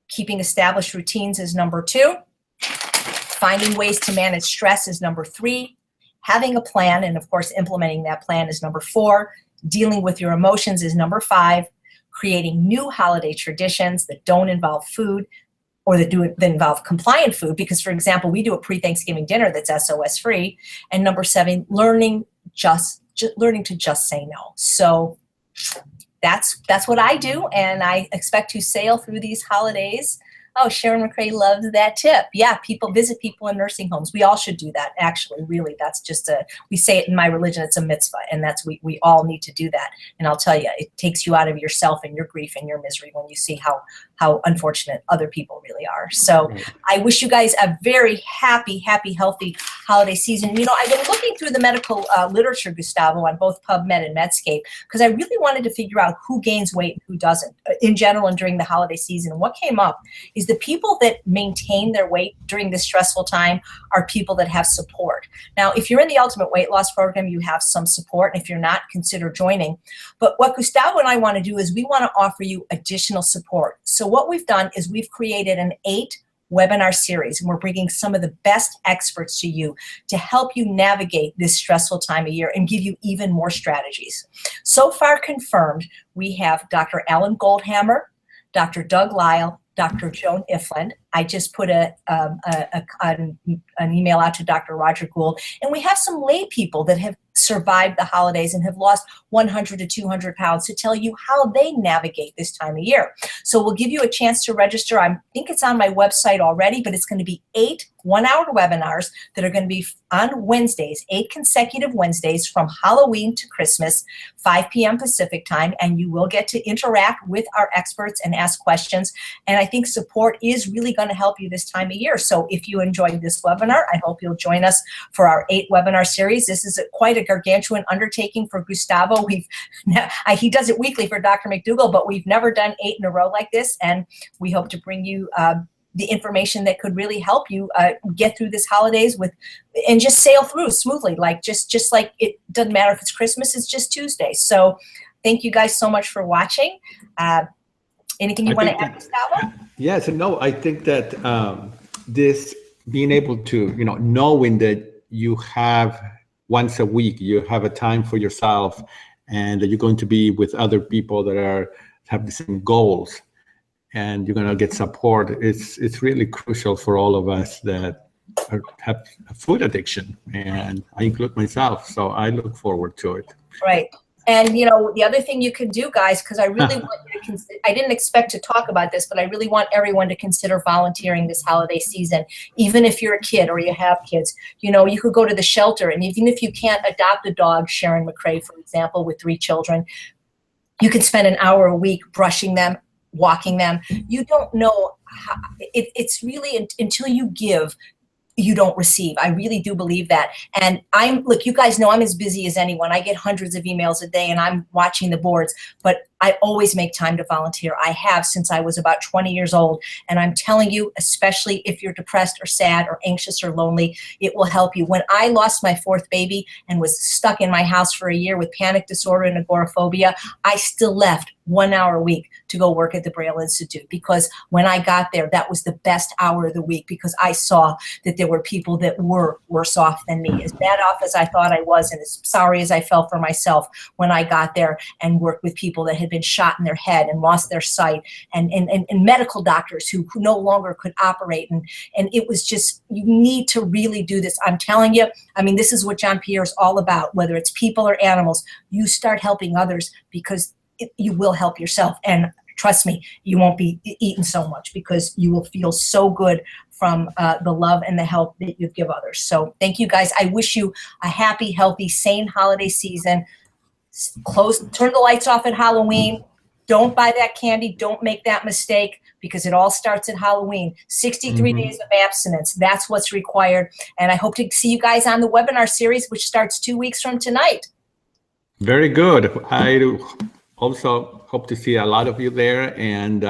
Speaker 2: Keeping established routines is number 2. Finding ways to manage stress is number 3. Having a plan, and of course implementing that plan, is number 4. Dealing with your emotions is number 5. Creating new holiday traditions that don't involve food, or that involve compliant food, because, for example, we do a pre-Thanksgiving dinner that's SOS free. And number 7, learning to just say no. So that's what I do, and I expect to sail through these holidays. Oh, Sharon McRae loves that tip. Yeah, visit people in nursing homes. We all should do that, actually, really. That's just we say it in my religion, it's a mitzvah, and we all need to do that. And I'll tell you, it takes you out of yourself and your grief and your misery when you see how unfortunate other people really are. So I wish you guys a very happy, healthy holiday season. You know, I've been looking through the medical literature, Gustavo, on both PubMed and Medscape, because I really wanted to figure out who gains weight and who doesn't in general and during the holiday season. And what came up is the people that maintain their weight during this stressful time are people that have support. Now, if you're in the Ultimate Weight Loss Program, you have some support. And if you're not, consider joining. But what Gustavo and I want to do is we want to offer you additional support. So what we've done is we've created an 8-webinar series, and we're bringing some of the best experts to you to help you navigate this stressful time of year and give you even more strategies. So far confirmed, we have Dr. Alan Goldhammer, Dr. Doug Lyle, Dr. Joan Ifland. I just put an email out to Dr. Roger Gould, and we have some lay people that have survived the holidays and have lost 100 to 200 pounds to tell you how they navigate this time of year. So we'll give you a chance to register. I think it's on my website already, but it's going to be 8 one-hour webinars that are going to be on Wednesdays, 8 consecutive Wednesdays from Halloween to Christmas, 5 p.m. Pacific time, and you will get to interact with our experts and ask questions. And I think support is really going to help you this time of year. So if you enjoyed this webinar, I hope you'll join us for our 8 webinar series. This is quite a gargantuan undertaking for Gustavo. He does it weekly for Dr. McDougall, but we've never done 8 in a row like this, and we hope to bring you the information that could really help you get through this holidays and just sail through smoothly. Like just like it doesn't matter if it's Christmas, it's just Tuesday. So thank you guys so much for watching. Anything you want to add, Gustavo?
Speaker 3: Yes, no, I think that this being able to, knowing that you have once a week, you have a time for yourself, and that you're going to be with other people that have the same goals, and you're going to get support. It's really crucial for all of us that have a food addiction, and I include myself. So I look forward to it.
Speaker 2: Right. And, the other thing you can do, guys, because I really want you to consider, I didn't expect to talk about this, but I really want everyone to consider volunteering this holiday season. Even if you're a kid or you have kids, you could go to the shelter, and even if you can't adopt a dog, Sharon McRae, for example, with 3 children, you can spend an hour a week brushing them, walking them. You don't know how, it's really until you give, you don't receive. I really do believe that. And look, you guys know I'm as busy as anyone. I get hundreds of emails a day and I'm watching the boards, but I always make time to volunteer. I have since I was about 20 years old. And I'm telling you, especially if you're depressed or sad or anxious or lonely, it will help you. When I lost my 4th baby and was stuck in my house for a year with panic disorder and agoraphobia, I still left 1 hour a week to go work at the Braille Institute, because when I got there, that was the best hour of the week, because I saw that there were people that were worse off than me. As bad off as I thought I was, and as sorry as I felt for myself when I got there and worked with people that had been shot in their head and lost their sight, and medical doctors who no longer could operate. And it was just, you need to really do this. I'm telling you, I mean, this is what John Pierre is all about, whether it's people or animals. You start helping others, because you will help yourself. And trust me, you won't be eating so much, because you will feel so good from the love and the help that you give others. So thank you guys. I wish you a happy, healthy, sane holiday season. Turn the lights off at Halloween. Don't buy that candy. Don't make that mistake, because it all starts at Halloween. 63 days of abstinence. That's what's required. And I hope to see you guys on the webinar series, which starts 2 weeks from tonight.
Speaker 3: Very good. I also hope to see a lot of you there. And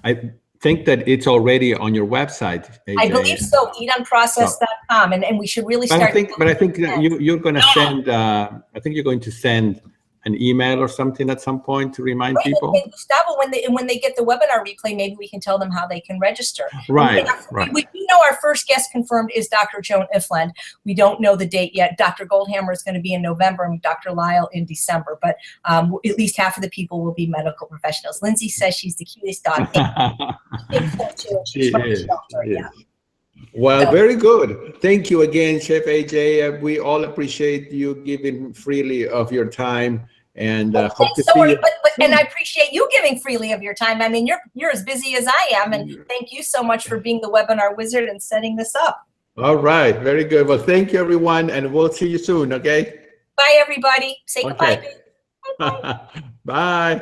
Speaker 3: I think that it's already on your website, AJ.
Speaker 2: I believe so, eatunprocessed.com. And we should really start.
Speaker 3: But I think that you're going to send, I think you're going to send an email or something at some point to remind people.
Speaker 2: And Gustavo, when they get the webinar replay, maybe we can tell them how they can register.
Speaker 3: Right,
Speaker 2: We do know our first guest confirmed is Dr. Joan Ifland. We don't know the date yet. Dr. Goldhammer is going to be in November and Dr. Lyle in December, but at least half of the people will be medical professionals. Lindsay says she's the cutest dog.
Speaker 3: She is.
Speaker 2: Yeah.
Speaker 1: Well, very good. Thank you again, Chef AJ. We all appreciate you giving freely of your time, and hope to see you.
Speaker 2: And I appreciate you giving freely of your time. I mean, you're as busy as I am, and thank you so much for being the webinar wizard and setting this up.
Speaker 1: All right, very good. Well, thank you, everyone, and we'll see you soon, okay?
Speaker 2: Bye, everybody. Say goodbye.
Speaker 1: Okay. Bye.